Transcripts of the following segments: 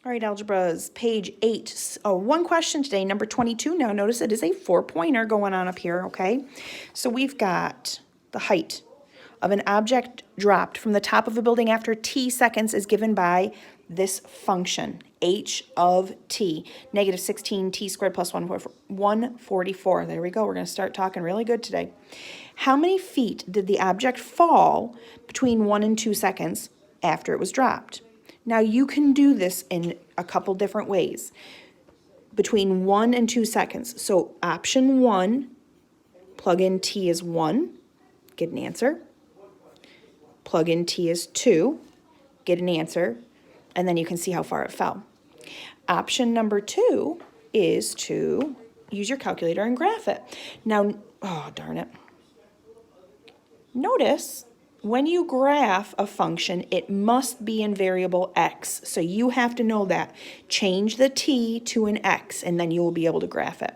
All right, algebras, page 8. Oh, one question today, number 22. Now notice it is a 4-pointer going on up here, okay? So we've got the height of an object dropped from the top of a building after t seconds is given by this function, h of t, negative 16 t squared plus 144. There we go. We're going to start talking really good today. How many feet did the object fall between 1 and 2 seconds after it was dropped? Now you can do this in a couple different ways. Between 1 and 2 seconds. So option 1, plug in t as 1, get an answer. Plug in t as 2, get an answer. And then you can see how far it fell. Option number 2 is to use your calculator and graph it. Now, oh darn it. Notice when you graph a function, it must be in variable x. So you have to know that. Change the t to an x, and then you will be able to graph it.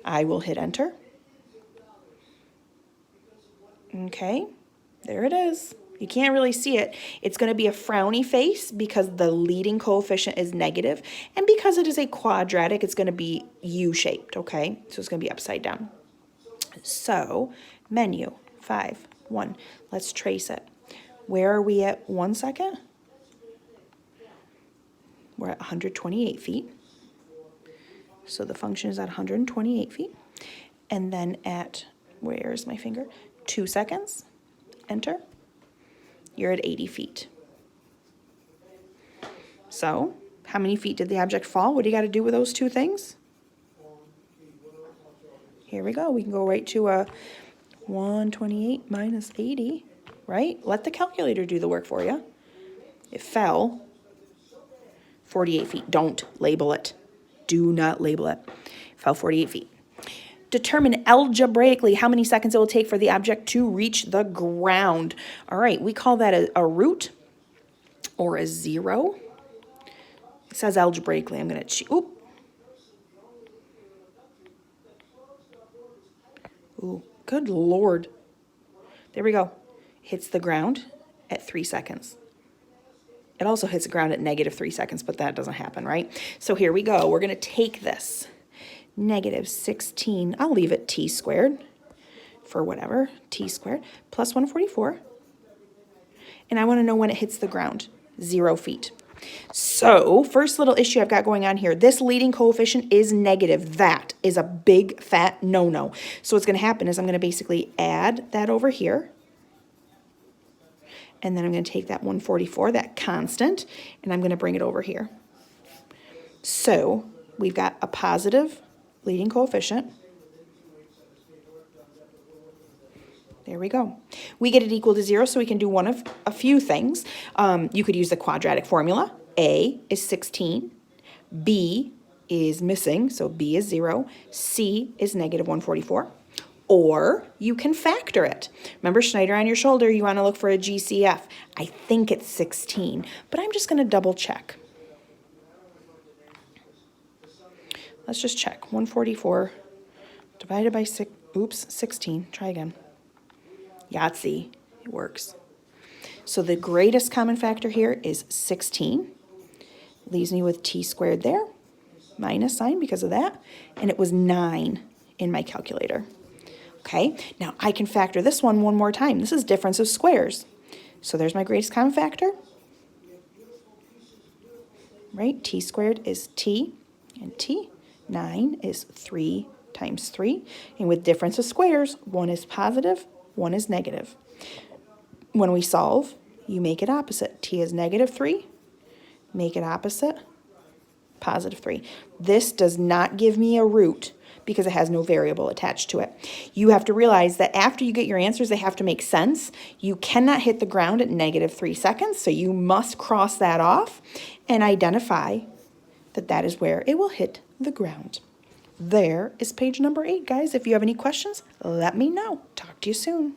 I will hit enter. Okay, there it is. You can't really see it. It's going to be a frowny face because the leading coefficient is negative, and because it is a quadratic, it's going to be U-shaped, okay? So it's going to be upside down. So, menu, 5, 1. Let's trace it. Where are we at 1 second? We're at 128 feet. So the function is at 128 feet. And then at, where's my finger? 2 seconds. Enter. You're at 80 feet. So, how many feet did the object fall? What do you got to do with those two things? Here we go. We can go right to a 128 minus 80, right? Let the calculator do the work for you. It fell 48 feet. Don't label it. Do not label it. It fell 48 feet. Determine algebraically how many seconds it will take for the object to reach the ground. All right, we call that a root or a 0. It says algebraically. I'm going to oop. Ooh, good Lord. There we go. Hits the ground at 3 seconds. It also hits the ground at negative 3 seconds, but that doesn't happen, right? So here we go. We're going to take this. Negative 16, I'll leave it t squared for whatever, t squared, plus 144. And I want to know when it hits the ground, 0 feet. So, first little issue I've got going on here, this leading coefficient is negative. That is a big fat no-no. So what's going to happen is I'm going to basically add that over here. And then I'm going to take that 144, that constant, and I'm going to bring it over here. So, we've got a positive leading coefficient. There we go. We get it equal to 0, so we can do one of a few things. You could use the quadratic formula. A is 16. B is missing, so B is 0. C is negative 144. Or you can factor it. Remember, Schneider on your shoulder, you want to look for a GCF. I think it's 16, but I'm just going to double check. Let's just check. 144 divided by 16. Try again. Yahtzee. It works. So the greatest common factor here is 16. Leaves me with t squared there. Minus sign because of that. And it was 9 in my calculator. Okay. Now I can factor this one more time. This is difference of squares. So there's my greatest common factor. Right? T squared is t and t. 9 is 3 times 3. And with difference of squares, one is positive, one is negative. When we solve, you make it opposite. T is negative 3. Make it opposite, positive 3. This does not give me a root because it has no variable attached to it. You have to realize that after you get your answers, they have to make sense. You cannot hit the ground at negative 3 seconds, so you must cross that off and identify that that is where it will hit the ground. There is page number 8, guys. If you have any questions, let me know. Talk to you soon.